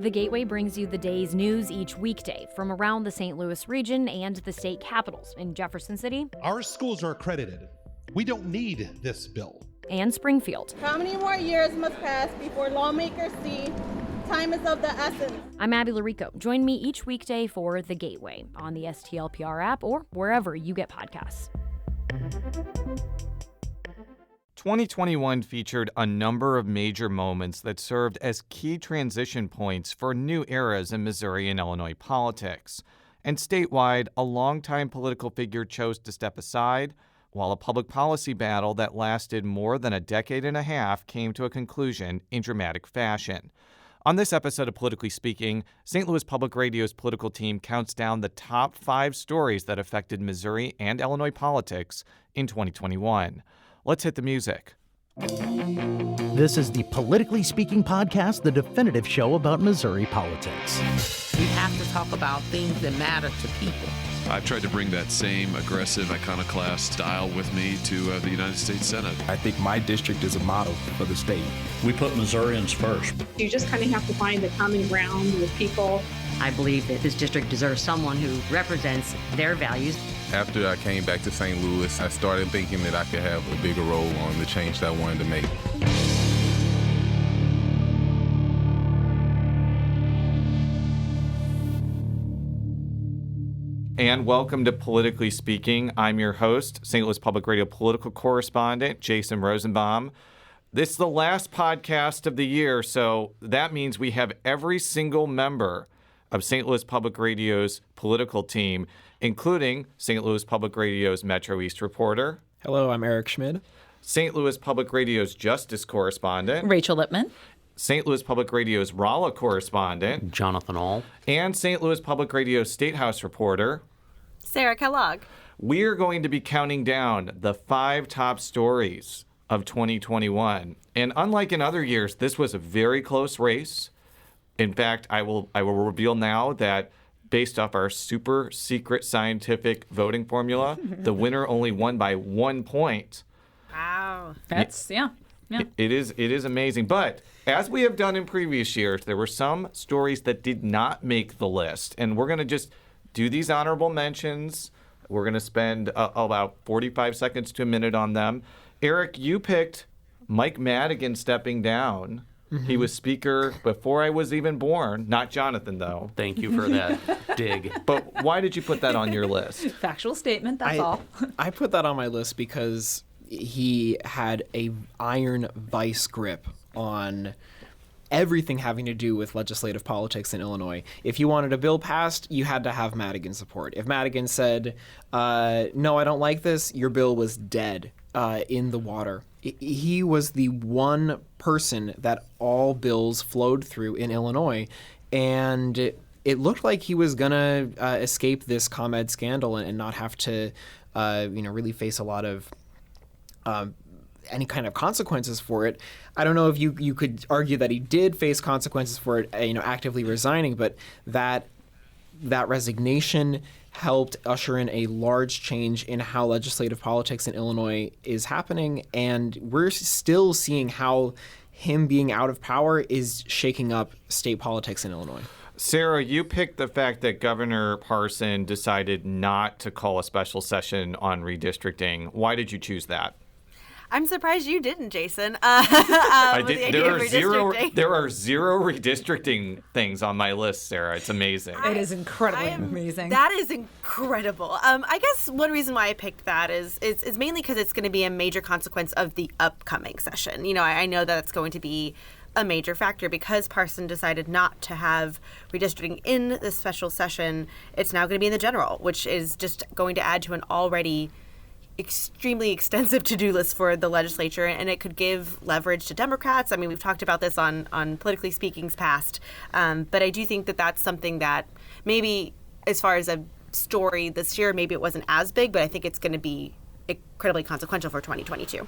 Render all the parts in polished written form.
The Gateway brings you the day's news each weekday from around the St. Louis region and the state capitals in Jefferson City. Our schools are accredited. We don't need this bill. And Springfield. How many more years must pass before lawmakers see time is of the essence? I'm Abby Larico. Join me each weekday for The Gateway on the STLPR app or wherever you get podcasts. 2021 featured a number of major moments that served as key transition points for new eras in Missouri and Illinois politics. And statewide, a longtime political figure chose to step aside, while a public policy battle that lasted more than a decade and a half came to a conclusion in dramatic fashion. On this episode of Politically Speaking, St. Louis Public Radio's political team counts down the top 5 stories that affected Missouri and Illinois politics in 2021. Let's hit the music. This is the Politically Speaking podcast, the definitive show about Missouri politics. We have to talk about things that matter to people. I've tried to bring that same aggressive iconoclast style with me to the United States Senate. I think my district is a model for the state. We put Missourians first. You just kind of have to find the common ground with people. I believe that this district deserves someone who represents their values. After I came back to St. Louis, I started thinking that I could have a bigger role on the change that I wanted to make. And welcome to Politically Speaking. I'm your host, St. Louis Public Radio political correspondent, Jason Rosenbaum. This is the last podcast of the year, so that means we have every single member of St. Louis Public Radio's political team, including St. Louis Public Radio's Metro East reporter. Hello, I'm Eric Schmid. St. Louis Public Radio's Justice correspondent. Rachel Lippmann. St. Louis Public Radio's Rolla correspondent. Jonathan All. And St. Louis Public Radio's State House reporter. Sarah Kellogg. We're going to be counting down the 5 top stories of 2021. And unlike in other years, this was a very close race. In fact, I will reveal now that based off our super secret scientific voting formula, the winner only won by 1 point. Wow. That's, yeah. It is amazing. But as we have done in previous years, there were some stories that did not make the list. And we're going to just do these honorable mentions. We're going to spend about 45 seconds to a minute on them. Eric, you picked Mike Madigan stepping down. Mm-hmm. He was speaker before I was even born. Not Jonathan, though. Thank you for that dig. But why did you put that on your list? Factual statement, that's all. I put that on my list because he had a iron vice grip on everything having to do with legislative politics in Illinois. If you wanted a bill passed, you had to have Madigan support. If Madigan said, no, I don't like this, your bill was dead in the water. He was the one person that all bills flowed through in Illinois, and it looked like he was going to escape this ComEd scandal and not have to really face a lot of any kind of consequences for it. I don't know if you could argue that he did face consequences for it, actively resigning, but that resignation helped usher in a large change in how legislative politics in Illinois is happening, and we're still seeing how him being out of power is shaking up state politics in Illinois. Sarah, you picked the fact that Governor Parson decided not to call a special session on redistricting. Why did you choose that? I'm surprised you didn't, Jason. There are zero redistricting things on my list, Sarah. It's amazing. It is incredibly amazing. That is incredible. I guess one reason why I picked that is mainly because it's going to be a major consequence of the upcoming session. I know that it's going to be a major factor because Parson decided not to have redistricting in the special session. It's now going to be in the general, which is just going to add to an already extremely extensive to-do list for the legislature, and it could give leverage to Democrats. I mean, we've talked about this on Politically Speaking's past, but I do think that that's something that maybe as far as a story this year, maybe it wasn't as big, but I think it's going to be incredibly consequential for 2022.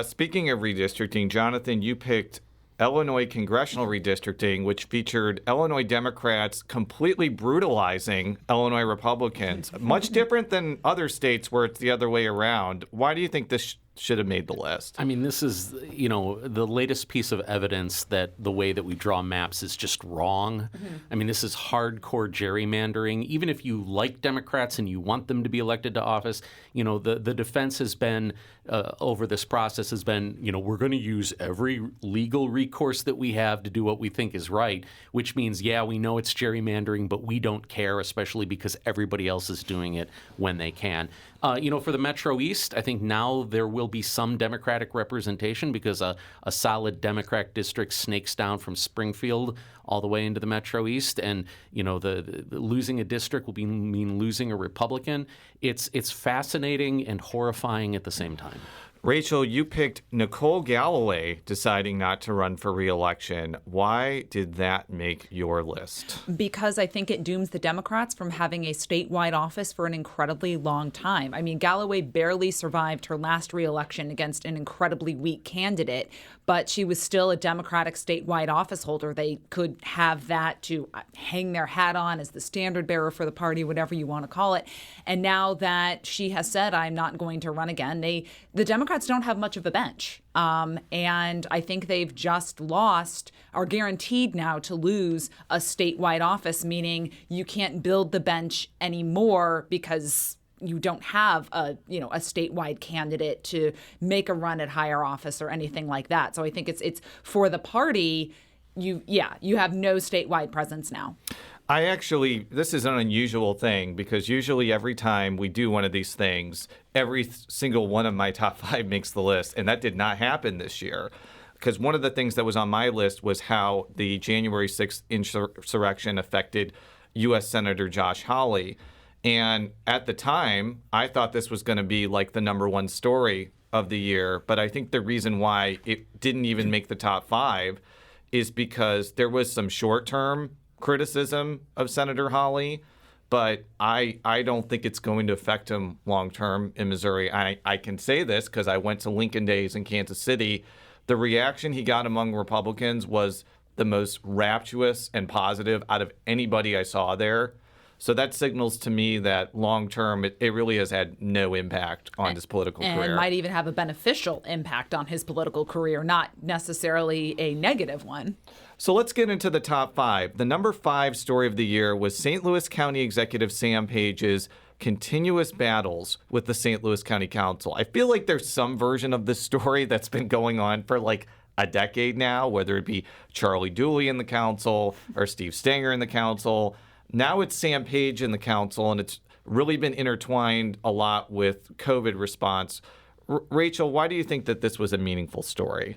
Speaking of redistricting, Jonathan, you picked Illinois congressional redistricting, which featured Illinois Democrats completely brutalizing Illinois Republicans. Much different than other states where it's the other way around. Why do you think this should have made the list. I mean, this is, the latest piece of evidence that the way that we draw maps is just wrong. Mm-hmm. I mean, this is hardcore gerrymandering. Even if you like Democrats and you want them to be elected to office, the defense has been, over this process has been, we're going to use every legal recourse that we have to do what we think is right, which means, yeah, we know it's gerrymandering, but we don't care, especially because everybody else is doing it when they can. For the Metro East, I think now there will be some Democratic representation because a solid Democrat district snakes down from Springfield all the way into the Metro East, and the losing a district will mean losing a Republican. It's fascinating and horrifying at the same time. Rachel, you picked Nicole Galloway deciding not to run for re-election. Why did that make your list? Because I think it dooms the Democrats from having a statewide office for an incredibly long time. I mean, Galloway barely survived her last re-election against an incredibly weak candidate, but she was still a Democratic statewide office holder. They could have that to hang their hat on as the standard bearer for the party, whatever you want to call it. And now that she has said, I'm not going to run again, the Democrats don't have much of a bench. And I think they've just lost, are guaranteed now to lose a statewide office, meaning you can't build the bench anymore because you don't have a statewide candidate to make a run at higher office or anything like that. So I think it's for the party, you have no statewide presence now. This is an unusual thing because usually every time we do one of these things, every single one of my top 5 makes the list. And that did not happen this year because one of the things that was on my list was how the January 6th insurrection affected U.S. Senator Josh Hawley. And at the time, I thought this was going to be like the number one story of the year. But I think the reason why it didn't even make the top 5 is because there was some short-term criticism of Senator Hawley, but I don't think it's going to affect him long-term in Missouri. I can say this because I went to Lincoln Days in Kansas City. The reaction he got among Republicans was the most rapturous and positive out of anybody I saw there. So that signals to me that long-term, it really has had no impact on his political career. And might even have a beneficial impact on his political career, not necessarily a negative one. So let's get into the top 5. The number 5 story of the year was St. Louis County Executive Sam Page's continuous battles with the St. Louis County Council. I feel like there's some version of this story that's been going on for like a decade now, whether it be Charlie Dooley in the council or Steve Stenger in the council. Now it's Sam Page in the council, and it's really been intertwined a lot with COVID response. Rachel, why do you think that this was a meaningful story?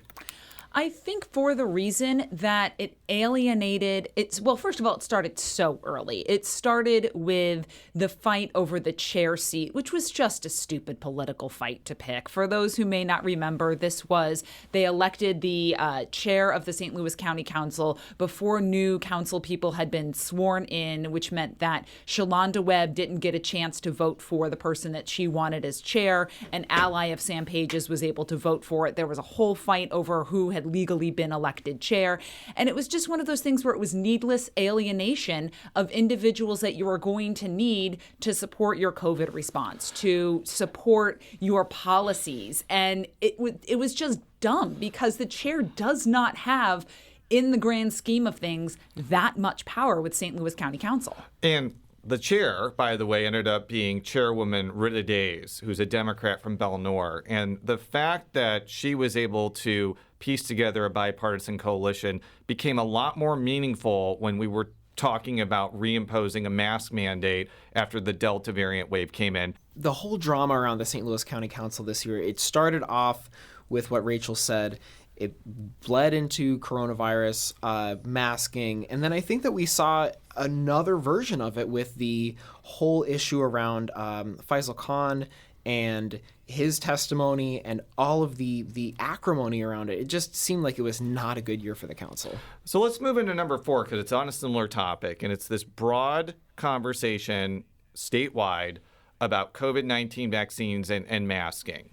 I think for the reason that it alienated, first of all, it started so early. It started with the fight over the chair seat, which was just a stupid political fight to pick. For those who may not remember, they elected the chair of the St. Louis County Council before new council people had been sworn in, which meant that Shalonda Webb didn't get a chance to vote for the person that she wanted as chair. An ally of Sam Page's was able to vote for it. There was a whole fight over who had legally been elected chair. And it was just one of those things where it was needless alienation of individuals that you are going to need to support your COVID response, to support your policies. And it was just dumb because the chair does not have, in the grand scheme of things, that much power with St. Louis County Council. And the chair, by the way, ended up being Chairwoman Rita Days, who's a Democrat from Belnor. And the fact that she was able to piece together a bipartisan coalition became a lot more meaningful when we were talking about reimposing a mask mandate after the Delta variant wave came in. The whole drama around the St. Louis County Council this year, it started off with what Rachel said. It bled into coronavirus, masking, and then I think that we saw another version of it with the whole issue around Faisal Khan and his testimony and all of the acrimony around it. It just seemed like it was not a good year for the council. So let's move into number 4 because it's on a similar topic, and it's this broad conversation statewide about COVID-19 vaccines and masking.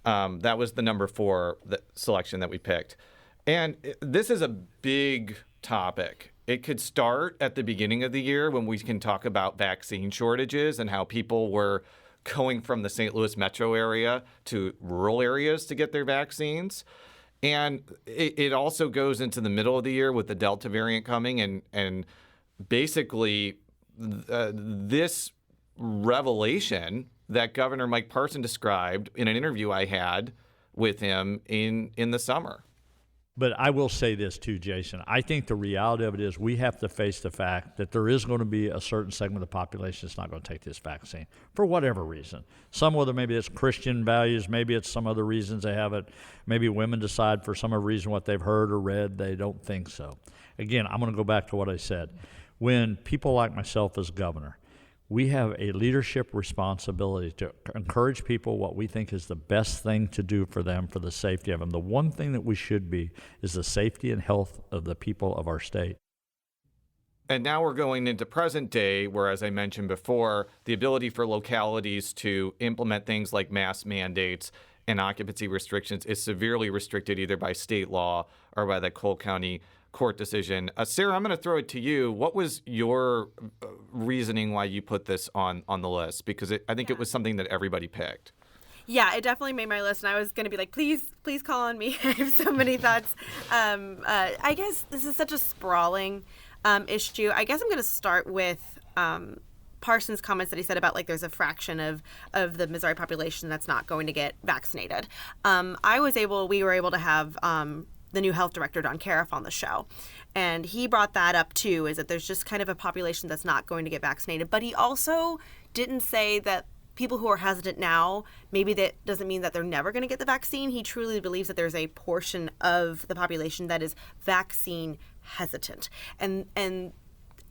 That was the number 4 selection that we picked. And this is a big topic. It could start at the beginning of the year when we can talk about vaccine shortages and how people were going from the St. Louis metro area to rural areas to get their vaccines. And it also goes into the middle of the year with the Delta variant coming. And basically, this revelation that Governor Mike Parson described in an interview I had with him in the summer. But I will say this too, Jason. I think the reality of it is we have to face the fact that there is going to be a certain segment of the population that's not going to take this vaccine for whatever reason. Some, whether maybe it's Christian values, maybe it's some other reasons they have it. Maybe women decide for some other reason what they've heard or read, they don't think so. Again, I'm going to go back to what I said. When people like myself as governor, we have a leadership responsibility to encourage people what we think is the best thing to do for them, for the safety of them. The one thing that we should be is the safety and health of the people of our state. And now we're going into present day, where, as I mentioned before, the ability for localities to implement things like mask mandates and occupancy restrictions is severely restricted either by state law or by the Cole County court decision. Sarah, I'm going to throw it to you. What was your reasoning why you put this on the list? Because I think it was something that everybody picked. Yeah, it definitely made my list, and I was going to be like, please call on me. I have so many thoughts. I guess this is such a sprawling issue. I guess I'm going to start with Parsons' comments that he said about, like, there's a fraction of the Missouri population that's not going to get vaccinated. We were able to have the new health director, Don Cariff, on the show. And he brought that up, too, is that there's just kind of a population that's not going to get vaccinated. But he also didn't say that people who are hesitant now, maybe that doesn't mean that they're never going to get the vaccine. He truly believes that there's a portion of the population that is vaccine hesitant. And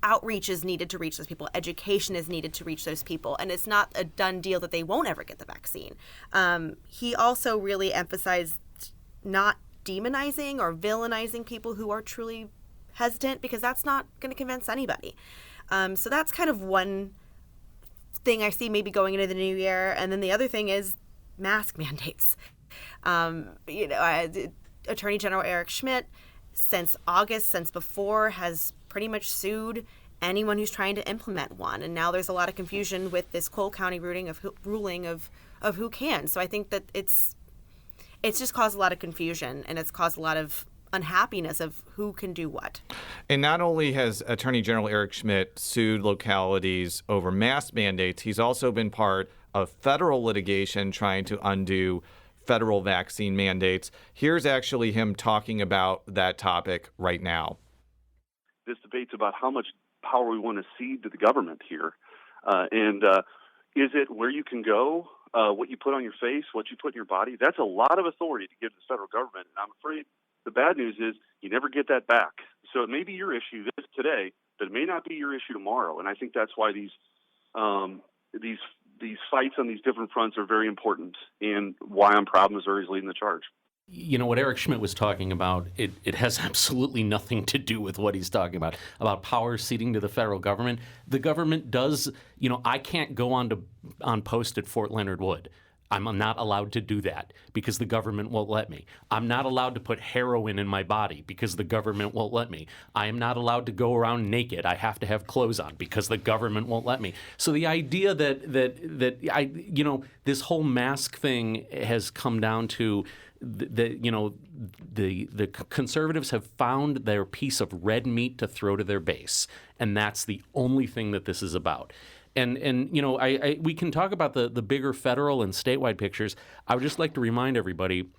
outreach is needed to reach those people. Education is needed to reach those people. And it's not a done deal that they won't ever get the vaccine. He also really emphasized not demonizing or villainizing people who are truly hesitant, because that's not going to convince anybody. So that's kind of one thing I see maybe going into the new year. And then the other thing is mask mandates. Attorney General Eric Schmid, since August, since before, has pretty much sued anyone who's trying to implement one. And now there's a lot of confusion with this Cole County ruling of who can. So I think that it's just caused a lot of confusion, and it's caused a lot of unhappiness of who can do what. And not only has Attorney General Eric Schmid sued localities over mask mandates, he's also been part of federal litigation trying to undo federal vaccine mandates. Here's actually him talking about that topic right now. This debate's about how much power we want to cede to the government here. Is it where you can go? What you put on your face, what you put in your body, that's a lot of authority to give to the federal government. And I'm afraid the bad news is you never get that back. So it may be your issue today, but it may not be your issue tomorrow. And I think that's why these fights on these different fronts are very important, and why I'm proud Missouri is leading the charge. You know, what Eric Schmid was talking about, it has absolutely nothing to do with what he's talking about power ceding to the federal government. The government does, I can't go on post at Fort Leonard Wood. I'm not allowed to do that because the government won't let me. I'm not allowed to put heroin in my body because the government won't let me. I am not allowed to go around naked. I have to have clothes on because the government won't let me. So the idea that this whole mask thing has come down to the conservatives have found their piece of red meat to throw to their base, and that's the only thing that this is about. And we can talk about the bigger federal and statewide pictures. I would just like to remind everybody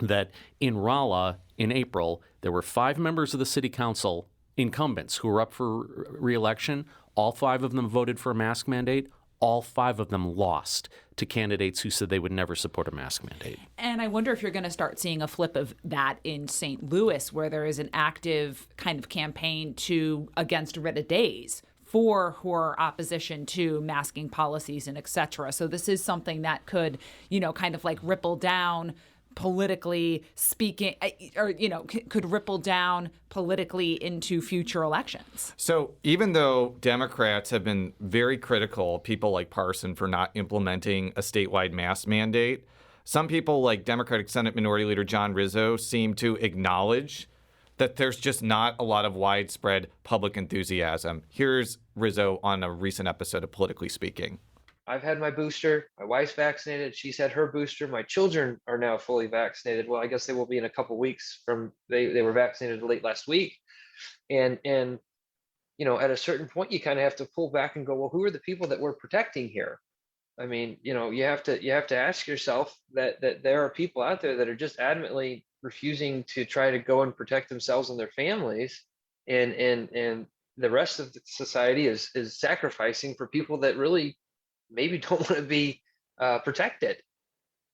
that in Rolla in April, there were 5 members of the city council, incumbents, who were up for re-election. All 5 of them voted for a mask mandate. All 5 of them lost to candidates who said they would never support a mask mandate. And I wonder if you're going to start seeing a flip of that in St. Louis, where there is an active kind of campaign against rid-a-days for who are opposition to masking policies and et cetera. So this is something that could, kind of like ripple down politically speaking, or, could ripple down politically into future elections. So even though Democrats have been very critical, people like Parson, for not implementing a statewide mask mandate, some people like Democratic Senate Minority Leader John Rizzo seem to acknowledge that there's just not a lot of widespread public enthusiasm. Here's Rizzo on a recent episode of Politically Speaking. I've had my booster. My wife's vaccinated. She's had her booster. My children are now fully vaccinated. Well, I guess they will be in a couple weeks from they were vaccinated late last week. And at a certain point, you kind of have to pull back and go, well, who are the people that we're protecting here? I mean, you have to ask yourself that there are people out there that are just adamantly refusing to try to go and protect themselves and their families, and the rest of the society is sacrificing for people that really maybe don't want to be protected.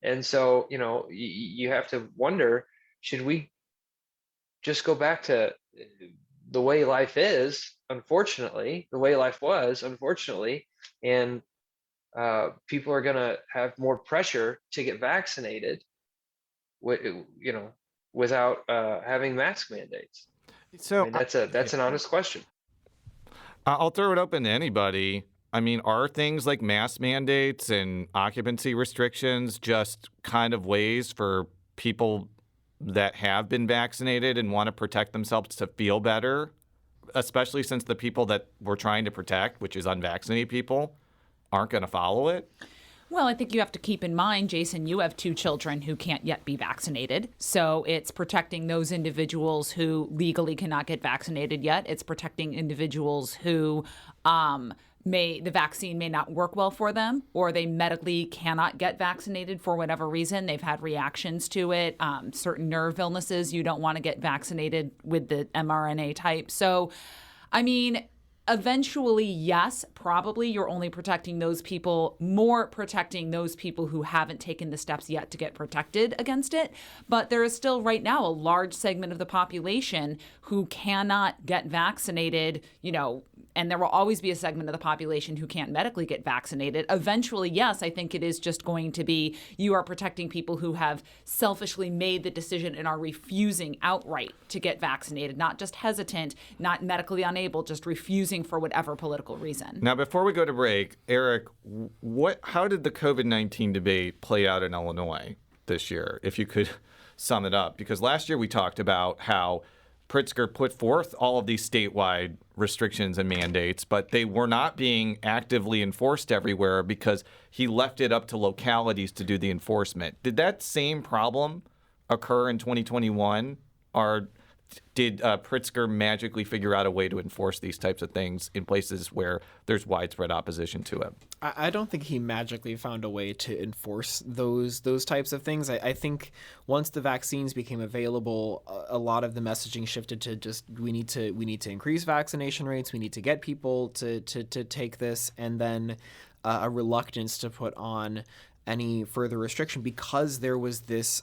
And so, you have to wonder, should we just go back to the way life is, unfortunately, the way life was, unfortunately, and people are going to have more pressure to get vaccinated, without having mask mandates? So I mean, that's an honest question. I'll throw it open to anybody. I mean, are things like mask mandates and occupancy restrictions just kind of ways for people that have been vaccinated and want to protect themselves to feel better, especially since the people that we're trying to protect, which is unvaccinated people, aren't going to follow it? Well, I think you have to keep in mind, Jason, you have 2 children who can't yet be vaccinated. So it's protecting those individuals who legally cannot get vaccinated yet. It's protecting individuals who the vaccine may not work well for them, or they medically cannot get vaccinated for whatever reason. They've had reactions to it. Certain nerve illnesses, you don't want to get vaccinated with the mRNA type. So, I mean, eventually, yes, probably you're only protecting those people, more protecting those people who haven't taken the steps yet to get protected against it. But there is still right now a large segment of the population who cannot get vaccinated, and there will always be a segment of the population who can't medically get vaccinated. Eventually, yes, I think it is just going to be you are protecting people who have selfishly made the decision and are refusing outright to get vaccinated, not just hesitant, not medically unable, just refusing for whatever political reason. Now, before we go to break, Eric, how did the COVID-19 debate play out in Illinois this year, if you could sum it up? Because last year we talked about how Pritzker put forth all of these statewide restrictions and mandates, but they were not being actively enforced everywhere because he left it up to localities to do the enforcement. Did that same problem occur in 2021? Or did Pritzker magically figure out a way to enforce these types of things in places where there's widespread opposition to it? I don't think he magically found a way to enforce those types of things. I think once the vaccines became available, a lot of the messaging shifted to just we need to increase vaccination rates. We need to get people to take this, and then a reluctance to put on any further restriction because there was this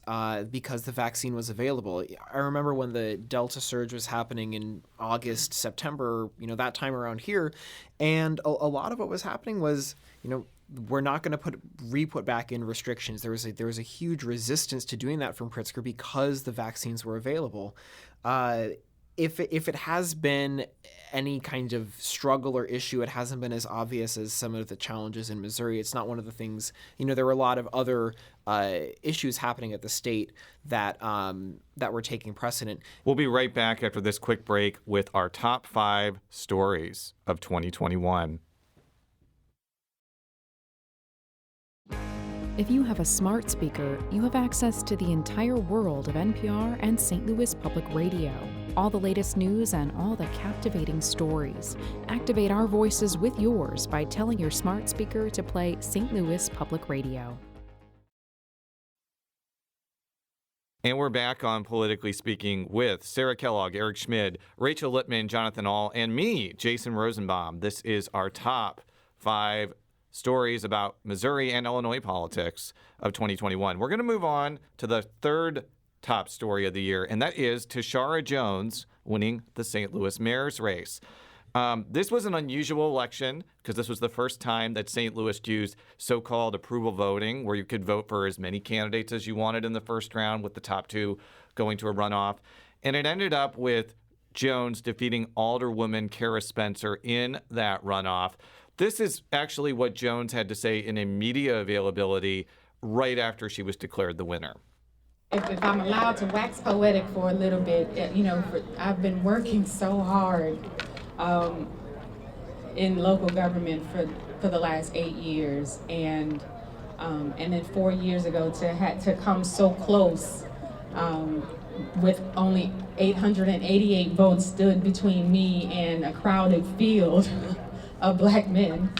because the vaccine was available. I remember when the Delta surge was happening in August, September, that time around here, and a lot of what was happening was, we're not going to re-put back in restrictions. There was a huge resistance to doing that from Pritzker because the vaccines were available. If it has been any kind of struggle or issue, it hasn't been as obvious as some of the challenges in Missouri. It's not one of the things, there were a lot of other issues happening at the state that were taking precedent. We'll be right back after this quick break with our top 5 stories of 2021. If you have a smart speaker, you have access to the entire world of NPR and St. Louis Public Radio. All the latest news and all the captivating stories. Activate our voices with yours by telling your smart speaker to play St. Louis Public Radio. And we're back on Politically Speaking with Sarah Kellogg, Eric Schmid, Rachel Lippmann, Jonathan Ahl, and me, Jason Rosenbaum. This is our top 5 stories about Missouri and Illinois politics of 2021. We're going to move on to the third top story of the year, and that is Tashara Jones winning the St. Louis mayor's race. This was an unusual election because this was the first time that St. Louis used so-called approval voting, where you could vote for as many candidates as you wanted in the first round, with the top 2 going to a runoff. And it ended up with Jones defeating Alderwoman Kara Spencer in that runoff. This is actually what Jones had to say in a media availability right after she was declared the winner. If I'm allowed to wax poetic for a little bit, I've been working so hard in local government for for the last 8 years, and then 4 years ago to come so close with only 888 votes stood between me and a crowded field of Black men.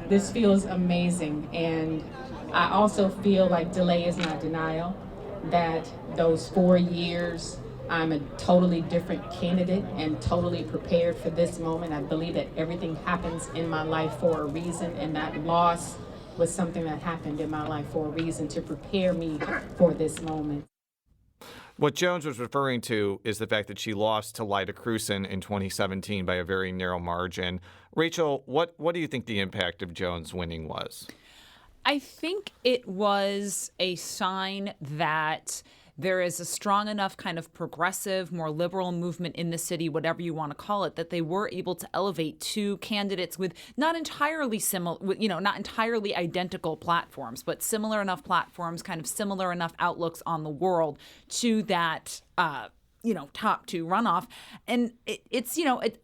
This feels amazing, and I also feel like delay is not denial, that those 4 years I'm a totally different candidate and totally prepared for this moment. I believe that everything happens in my life for a reason, and that loss was something that happened in my life for a reason to prepare me for this moment. What Jones was referring to is the fact that she lost to Lyda Crewson in 2017 by a very narrow margin. Rachel, what do you think the impact of Jones winning was? I think it was a sign that there is a strong enough kind of progressive, more liberal movement in the city, whatever you want to call it, that they were able to elevate two candidates with not entirely similar, not entirely identical platforms, but similar enough platforms, kind of similar enough outlooks on the world to that, top two runoff. And it's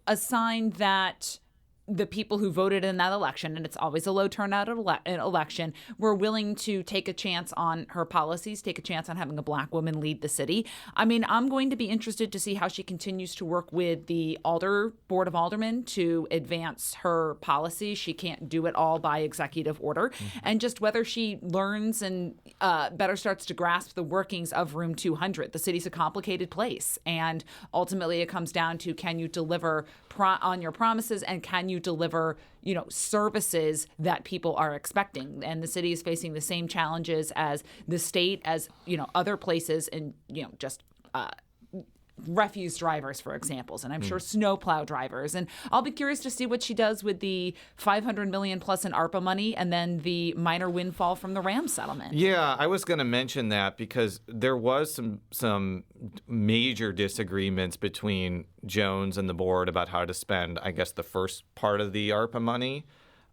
a sign that the people who voted in that election, and it's always a low turnout election, were willing to take a chance on her policies, take a chance on having a Black woman lead the city. I mean, I'm going to be interested to see how she continues to work with the Board of Aldermen to advance her policies. She can't do it all by executive order. Mm-hmm. And just whether she learns and better starts to grasp the workings of Room 200. The city's a complicated place. And ultimately, it comes down to, can you deliver on your promises, and can you deliver, services that people are expecting? And the city is facing the same challenges as the state, as, other places, and, just refuse drivers, for examples, and I'm sure snowplow drivers. And I'll be curious to see what she does with the $500 million plus in ARPA money, and then the minor windfall from the Ram settlement. Yeah, I was going to mention that because there was some major disagreements between Jones and the board about how to spend, I guess, the first part of the ARPA money.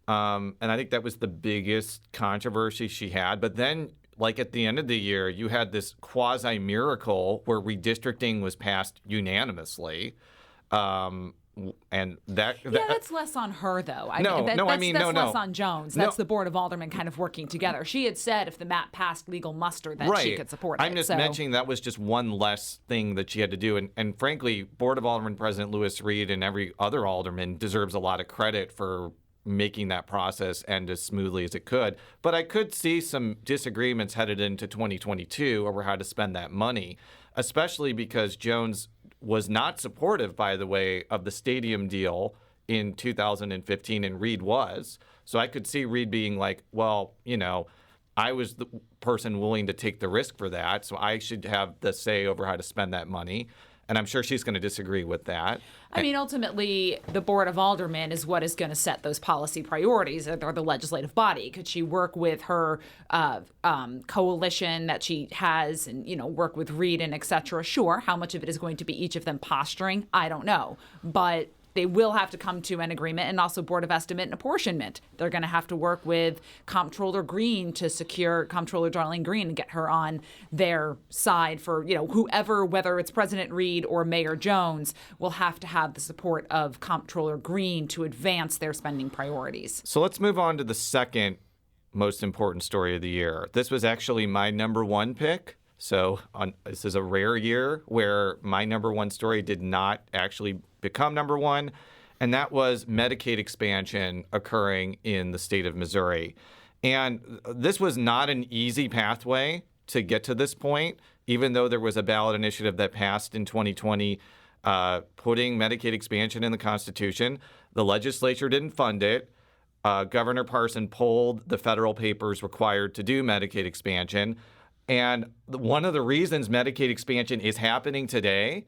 And I think that was the biggest controversy she had. But then, like at the end of the year, you had this quasi-miracle where redistricting was passed unanimously. And that's less on her, though. That's less on Jones. That's the Board of Aldermen kind of working together. She had said if the map passed legal muster that she could support it. I'm just mentioning that was just one less thing that she had to do. And frankly, Board of Aldermen President Lewis Reed and every other alderman deserves a lot of credit for making that process end as smoothly as it could. But I could see some disagreements headed into 2022 over how to spend that money, especially because Jones was not supportive, by the way, of the stadium deal in 2015, and Reed was. So I could see Reed being like, well, I was the person willing to take the risk for that, so I should have the say over how to spend that money. And I'm sure she's going to disagree with that. I mean, ultimately, the Board of Aldermen is what is going to set those policy priorities, or the legislative body. Could she work with her coalition that she has and, work with Reed and et cetera? Sure. How much of it is going to be each of them posturing? I don't know. But they will have to come to an agreement, and also Board of Estimate and Apportionment. They're going to have to work with Comptroller Green to secure Comptroller Darlene Green and get her on their side for, whoever, whether it's President Reed or Mayor Jones, will have to have the support of Comptroller Green to advance their spending priorities. So let's move on to the second most important story of the year. This was actually my number one pick. So this is a rare year where my number one story did not actually become number one, and that was Medicaid expansion occurring in the state of Missouri. And this was not an easy pathway to get to this point, even though there was a ballot initiative that passed in 2020 putting Medicaid expansion in the Constitution. The legislature didn't fund it. Governor Parson pulled the federal papers required to do Medicaid expansion. And one of the reasons Medicaid expansion is happening today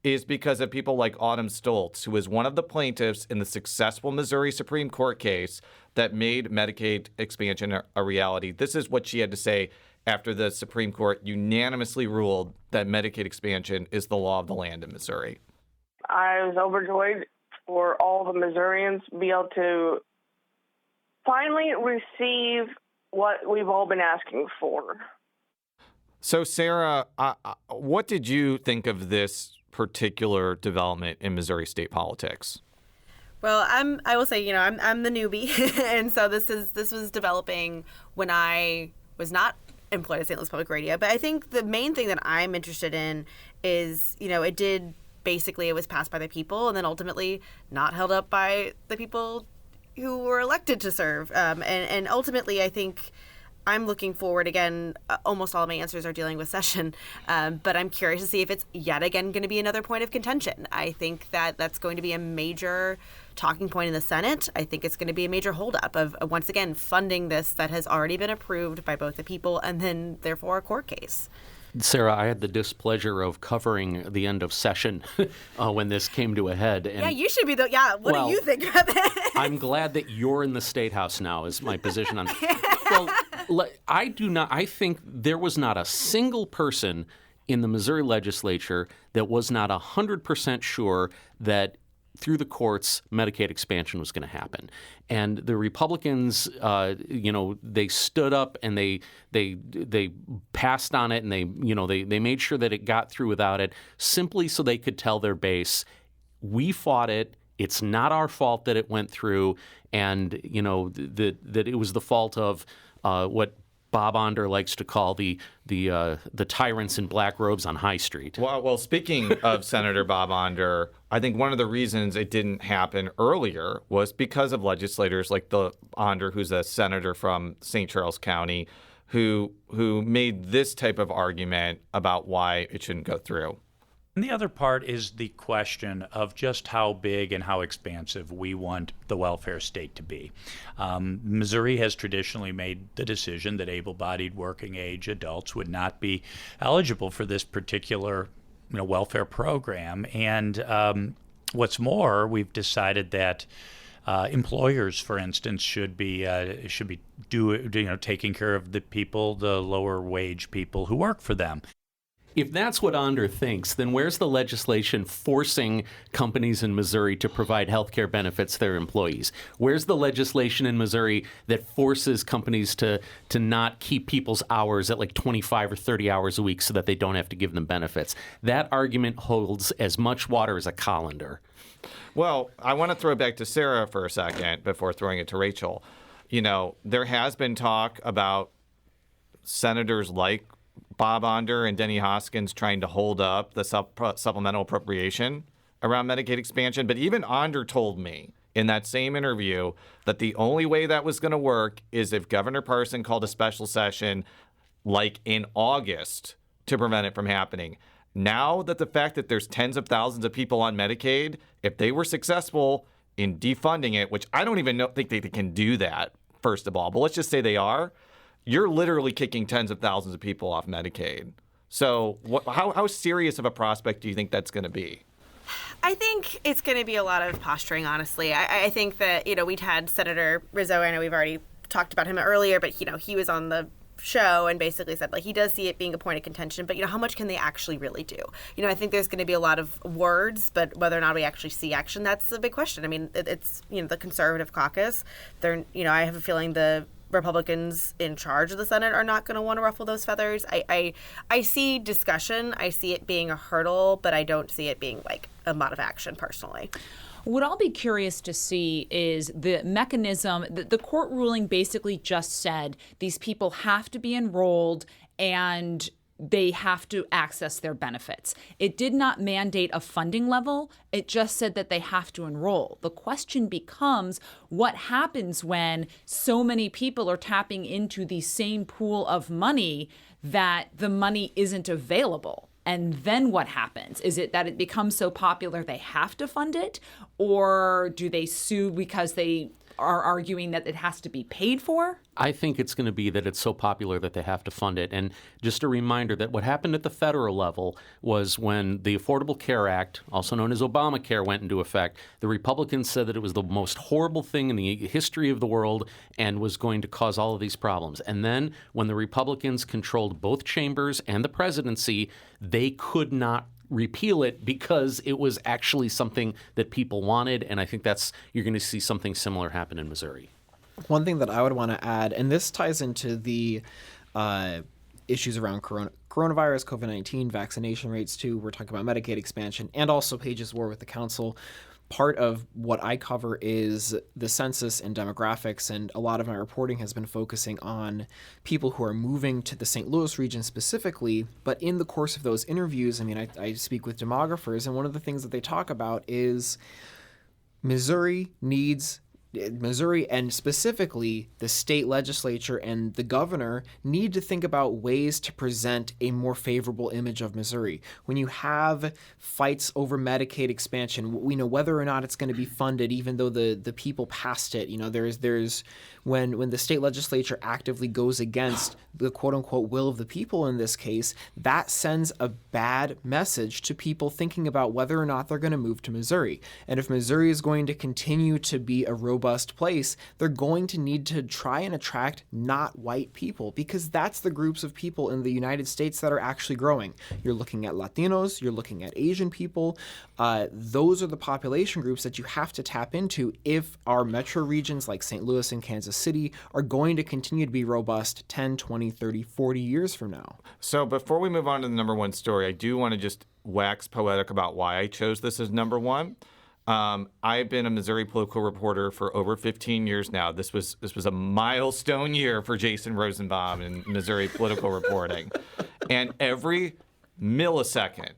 is because of people like Autumn Stoltz, who is one of the plaintiffs in the successful Missouri Supreme Court case that made Medicaid expansion a reality. This is what she had to say after the Supreme Court unanimously ruled that Medicaid expansion is the law of the land in Missouri. I was overjoyed for all the Missourians to be able to finally receive what we've all been asking for. So, Sarah, what did you think of this particular development in Missouri state politics? Well, I will say, I'm the newbie, and so this was developing when I was not employed at St. Louis Public Radio. But I think the main thing that I'm interested in is, it was passed by the people and then ultimately not held up by the people who were elected to serve. And ultimately, I think I'm looking forward, again, almost all of my answers are dealing with session, but I'm curious to see if it's yet again going to be another point of contention. I think that that's going to be a major talking point in the Senate. I think it's going to be a major holdup of, once again, funding this that has already been approved by both the people and then, therefore, a court case. Sarah, I had the displeasure of covering the end of session when this came to a head. And, yeah, you should be what do you think about that? I'm glad that you're in the State House now is my position on Well, I think there was not a single person in the Missouri legislature that was not 100% sure that through the courts, Medicaid expansion was going to happen. And the Republicans, they stood up and they passed on it, and they made sure that it got through without it, simply so they could tell their base, we fought it. It's not our fault that it went through, and that it was the fault of what Bob Onder likes to call the tyrants in black robes on High Street. Well, speaking of Senator Bob Onder, I think one of the reasons it didn't happen earlier was because of legislators like the Onder, who's a senator from St. Charles County, who made this type of argument about why it shouldn't go through. And the other part is the question of just how big and how expansive we want the welfare state to be. Missouri has traditionally made the decision that able-bodied working-age adults would not be eligible for this particular welfare program. And what's more, we've decided that employers, for instance, should be taking care of the people, the lower wage people who work for them. If that's what Onder thinks, then where's the legislation forcing companies in Missouri to provide health care benefits to their employees? Where's the legislation in Missouri that forces companies to not keep people's hours at like 25 or 30 hours a week so that they don't have to give them benefits? That argument holds as much water as a colander. Well, I want to throw it back to Sarah for a second before throwing it to Rachel. There has been talk about senators like Bob Onder and Denny Hoskins trying to hold up the supplemental appropriation around Medicaid expansion. But even Onder told me in that same interview that the only way that was going to work is if Governor Parson called a special session like in August to prevent it from happening. Now that the fact that there's tens of thousands of people on Medicaid, if they were successful in defunding it, which I don't even think they can do that, first of all, but let's just say they are, you're literally kicking tens of thousands of people off Medicaid. So how serious of a prospect do you think that's going to be? I think it's going to be a lot of posturing, honestly. I think that, we'd had Senator Rizzo, I know we've already talked about him earlier, but, he was on the show and basically said, he does see it being a point of contention, but, how much can they actually really do? I think there's going to be a lot of words, but whether or not we actually see action, that's a big question. I mean, it's, the conservative caucus, I have a feeling the Republicans in charge of the Senate are not going to want to ruffle those feathers. I see discussion. I see it being a hurdle, but I don't see it being like a lot of action personally. What I'll be curious to see is the mechanism. The court ruling basically just said these people have to be enrolled and they have to access their benefits. It did not mandate a funding level. It just said that they have to enroll. The question becomes, what happens when so many people are tapping into the same pool of money that the money isn't available? And then what happens? Is it that it becomes so popular they have to fund it? Or do they sue because they are arguing that it has to be paid for? I think it's going to be that it's so popular that they have to fund it. And just a reminder that what happened at the federal level was when the Affordable Care Act, also known as Obamacare, went into effect, the Republicans said that it was the most horrible thing in the history of the world and was going to cause all of these problems. And then when the Republicans controlled both chambers and the presidency, they could not repeal it because it was actually something that people wanted. And I think you're going to see something similar happen in Missouri. One thing that I would want to add, and this ties into the issues around coronavirus, COVID-19, vaccination rates too. We're talking about Medicaid expansion and also Paige's war with the council. part of what I cover is the census and demographics, and a lot of my reporting has been focusing on people who are moving to the St. Louis region specifically. But in the course of those interviews, I mean, I speak with demographers, and one of the things that they talk about is Missouri and specifically the state legislature and the governor need to think about ways to present a more favorable image of Missouri. When you have fights over Medicaid expansion, we know whether or not it's going to be funded, even though the people passed it. You know, there's when the state legislature actively goes against the quote unquote will of the people in this case, that sends a bad message to people thinking about whether or not they're going to move to Missouri. And if Missouri is going to continue to be a robust place, they're going to need to try and attract not white people, because that's the groups of people in the United States that are actually growing. You're looking at Latinos, you're looking at Asian people. Those are the population groups that you have to tap into if our metro regions like St. Louis and Kansas City are going to continue to be robust 10, 20, 30, 40 years from now. So before we move on to the number one story, I do want to just wax poetic about why I chose this as number one. I've been a Missouri political reporter for over 15 years now. This was a milestone year for Jason Rosenbaum in Missouri political reporting. And every millisecond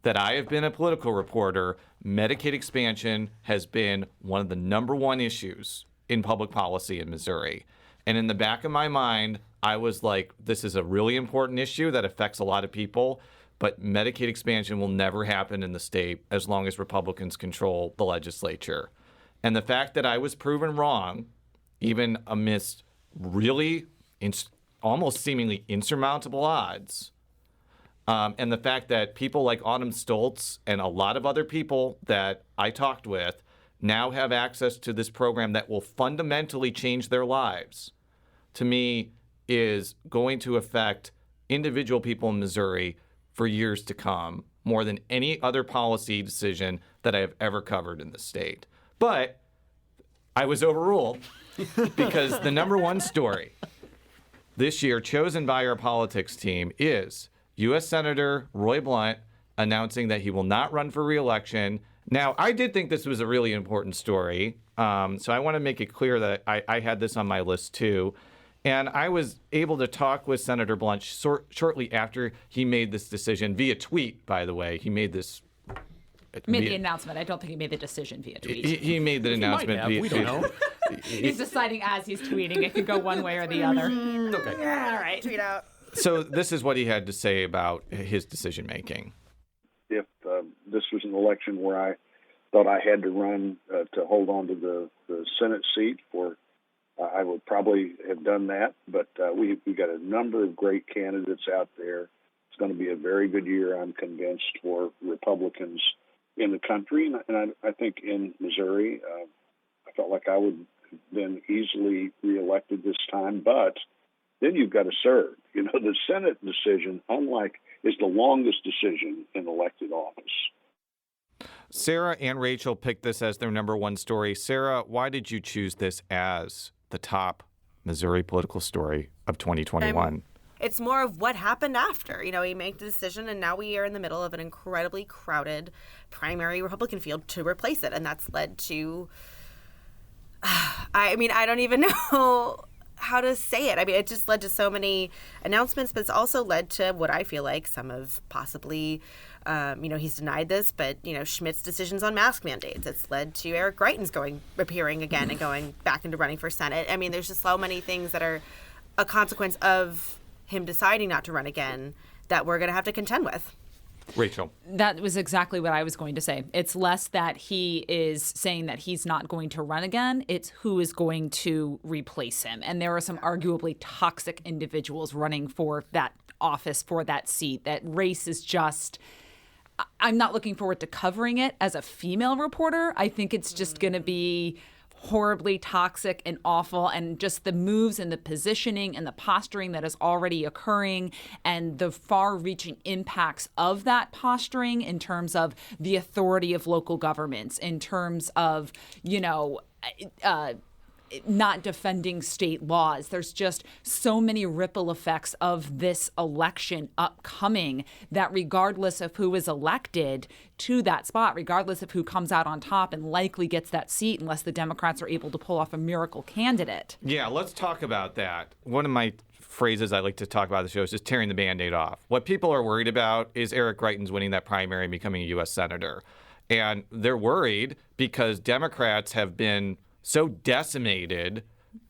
that I have been a political reporter, Medicaid expansion has been one of the number one issues in public policy in Missouri. And in the back of my mind, I was like, this is a really important issue that affects a lot of people, but Medicaid expansion will never happen in the state as long as Republicans control the legislature. And the fact that I was proven wrong, even amidst really almost seemingly insurmountable odds, and the fact that people like Autumn Stoltz and a lot of other people that I talked with now have access to this program that will fundamentally change their lives, to me, is going to affect individual people in Missouri for years to come, more than any other policy decision that I have ever covered in the state. But I was overruled because the number one story this year, chosen by our politics team, is U.S. Senator Roy Blunt announcing that he will not run for re-election. Now, I did think this was a really important story, so I want to make it clear that I had this on my list too. And I was able to talk with Senator Blunt shortly after he made this decision, via tweet, by the way. He made this... the announcement. I don't think he made the decision via tweet. He made the announcement via tweet. We don't know. He's deciding as he's tweeting. It could go one way or the other. Okay. Yeah, all right. Tweet out. So this is what he had to say about his decision-making. If this was an election where I thought I had to run to hold on to the Senate seat for... I would probably have done that, but we got a number of great candidates out there. It's going to be a very good year, I'm convinced, for Republicans in the country. And I think in Missouri, I felt like I would have been easily reelected this time. But then you've got to serve. You know, the Senate decision, is the longest decision in elected office. Sarah and Rachel picked this as their number one story. Sarah, why did you choose this as the top Missouri political story of 2021? It's more of what happened after. You know, he made the decision, and now we are in the middle of an incredibly crowded primary Republican field to replace it. And that's led to, I don't even know how to say it. I mean, it just led to so many announcements, but it's also led to what I feel like some of possibly, he's denied this, but, Schmidt's decisions on mask mandates. It's led to Eric Greitens appearing again and going back into running for Senate. I mean, there's just so many things that are a consequence of him deciding not to run again that we're going to have to contend with. Rachel. That was exactly what I was going to say. It's less that he is saying that he's not going to run again. It's who is going to replace him. And there are some arguably toxic individuals running for that office, for that seat. That race is just... I'm not looking forward to covering it as a female reporter. I think it's just going to be horribly toxic and awful, and just the moves and the positioning and the posturing that is already occurring and the far-reaching impacts of that posturing in terms of the authority of local governments, in terms of, not defending state laws. There's just so many ripple effects of this election upcoming that regardless of who is elected to that spot, regardless of who comes out on top and likely gets that seat unless the Democrats are able to pull off a miracle candidate. Yeah, let's talk about that. One of my phrases I like to talk about on the show is just tearing the Band-Aid off. What people are worried about is Eric Greitens winning that primary and becoming a U.S. Senator. And they're worried because Democrats have been so decimated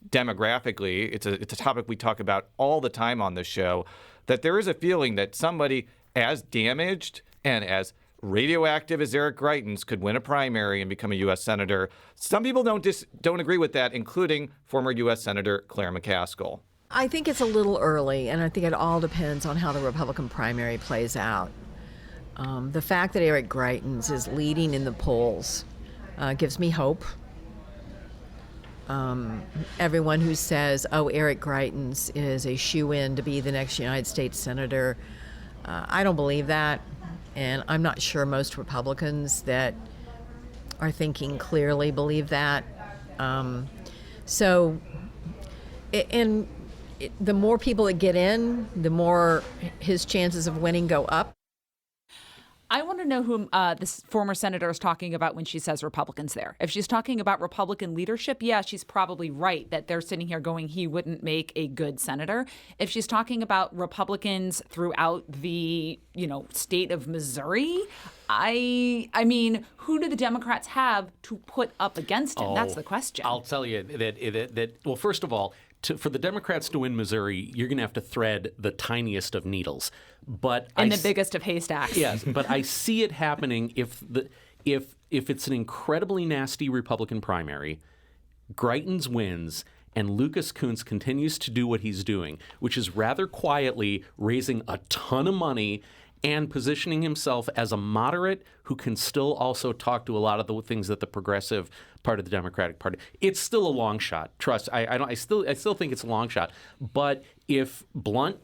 demographically. It's a topic we talk about all the time on this show, that there is a feeling that somebody as damaged and as radioactive as Eric Greitens could win a primary and become a U.S. Senator. Some people don't agree with that, including former U.S. Senator Claire McCaskill. I think it's a little early, and I think it all depends on how the Republican primary plays out. The fact that Eric Greitens is leading in the polls gives me hope. Everyone who says, Eric Greitens is a shoo-in to be the next United States Senator, I don't believe that. And I'm not sure most Republicans that are thinking clearly believe that. The more people that get in, the more his chances of winning go up. I want to know who this former senator is talking about when she says Republicans there. If she's talking about Republican leadership, yeah, she's probably right that they're sitting here going, he wouldn't make a good senator. If she's talking about Republicans throughout the, state of Missouri, I mean, who do the Democrats have to put up against him? That's the question. I'll tell you that well, first of all, for the Democrats to win Missouri, you're going to have to thread the tiniest of needles. And the biggest of haystacks. Yes, but I see it happening if it's an incredibly nasty Republican primary, Greitens wins, and Lucas Kunce continues to do what he's doing, which is rather quietly raising a ton of money and positioning himself as a moderate who can still also talk to a lot of the things that the progressive part of the Democratic Party. It's still a long shot. Trust. I still think it's a long shot. But if Blunt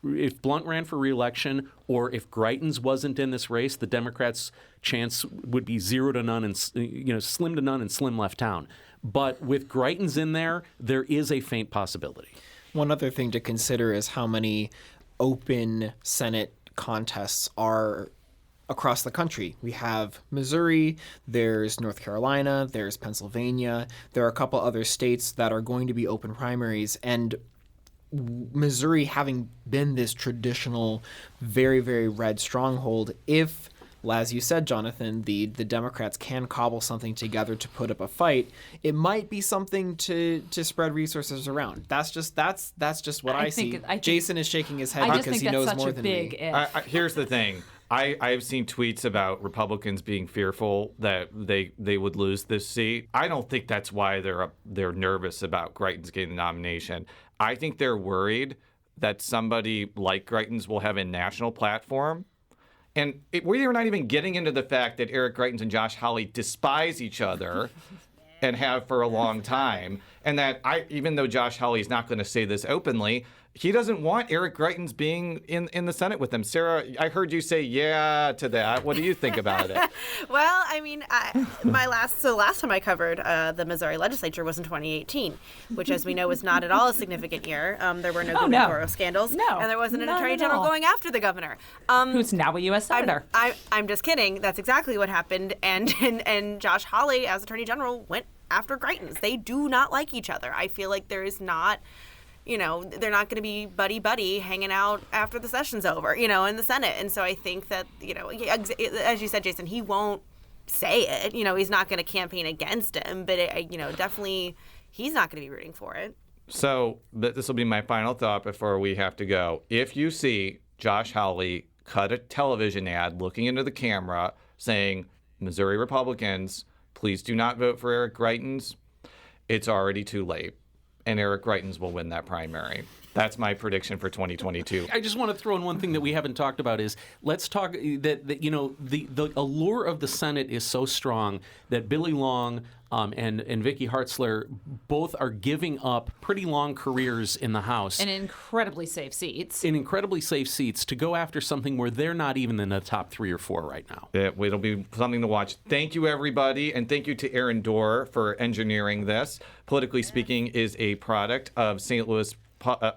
ran for re-election, or if Greitens wasn't in this race, the Democrats' chance would be 0 to none and slim to none and slim left town. But with Greitens in there is a faint possibility. One other thing to consider is how many open Senate contests are across the country. We have Missouri, there's North Carolina, there's Pennsylvania. There are a couple other states that are going to be open primaries, and Missouri having been this traditional, very, very red stronghold, if, as you said, Jonathan, the Democrats can cobble something together to put up a fight, it might be something to spread resources around. That's just what I see. Jason is shaking his head because he knows more than me. Here's the thing. I've seen tweets about Republicans being fearful that they would lose this seat. I don't think that's why they're nervous about Greitens getting the nomination. I think they're worried that somebody like Greitens will have a national platform. And we are not even getting into the fact that Eric Greitens and Josh Hawley despise each other and have for a long time. And that even though Josh Hawley is not going to say this openly, he doesn't want Eric Greitens being in the Senate with him. Sarah, I heard you say yeah to that. What do you think about it? Well, I mean, the last time I covered the Missouri legislature was in 2018, which, as we know, was not at all a significant year. There were no gubernatorial scandals, and there wasn't an attorney general going after the governor, who's now a U.S. senator. I'm just kidding. That's exactly what happened. And Josh Hawley, as attorney general, went after Greitens. They do not like each other. I feel like there is not. They're not going to be buddy-buddy hanging out after the session's over, in the Senate. And so I think that, as you said, Jason, he won't say it. He's not going to campaign against him. But, definitely he's not going to be rooting for it. So this will be my final thought before we have to go. If you see Josh Hawley cut a television ad looking into the camera saying, Missouri Republicans, please do not vote for Eric Greitens, it's already too late. And Eric Greitens will win that primary. That's my prediction for 2022. I just want to throw in one thing that we haven't talked about is let's talk that you know the allure of the Senate is so strong that Billy Long and Vicky Hartzler both are giving up pretty long careers in the House. And incredibly safe seats. In incredibly safe seats to go after something where they're not even in the top 3 or 4 right now. It'll be something to watch. Thank you, everybody, and thank you to Aaron Dorr for engineering this. Politically Speaking is a product of St. Louis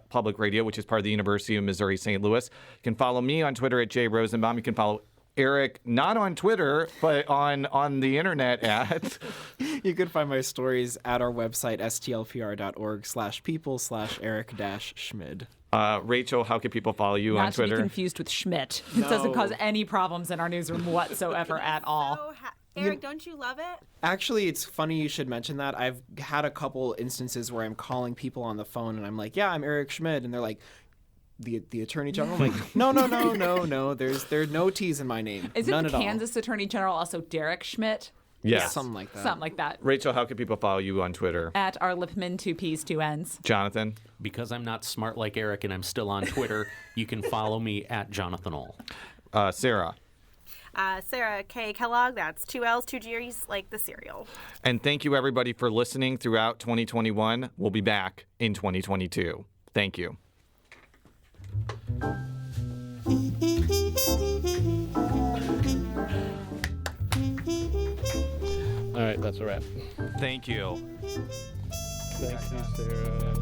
Public Radio, which is part of the University of Missouri St. Louis. You can follow me on Twitter at @JRosenbaum. You can follow Eric, not on Twitter, but on the internet at... You can find my stories at our website, stlpr.org/people/Eric-Schmid. Rachel, how can people follow you on Not Twitter? to be confused with Schmidt. It doesn't cause any problems in our newsroom whatsoever at all. Eric, don't you love it? Actually, it's funny you should mention that. I've had a couple instances where I'm calling people on the phone and I'm like, yeah, I'm Eric Schmid. And they're like, the Attorney General? I'm like, no. There are no T's in my name. Is it None the at all. Kansas Attorney General also Derek Schmidt? Yes. Something like that. Something like that. Rachel, how can people follow you on Twitter? At our Lippmann, 2 P's, 2 N's. Jonathan? Because I'm not smart like Eric and I'm still on Twitter, you can follow me at Jonathan Ohl. Sarah? Sarah K. Kellogg, that's 2 L's, 2 G's, like the cereal. And thank you, everybody, for listening throughout 2021. We'll be back in 2022. Thank you. All right, that's a wrap. Thank you. Thank you, Sarah.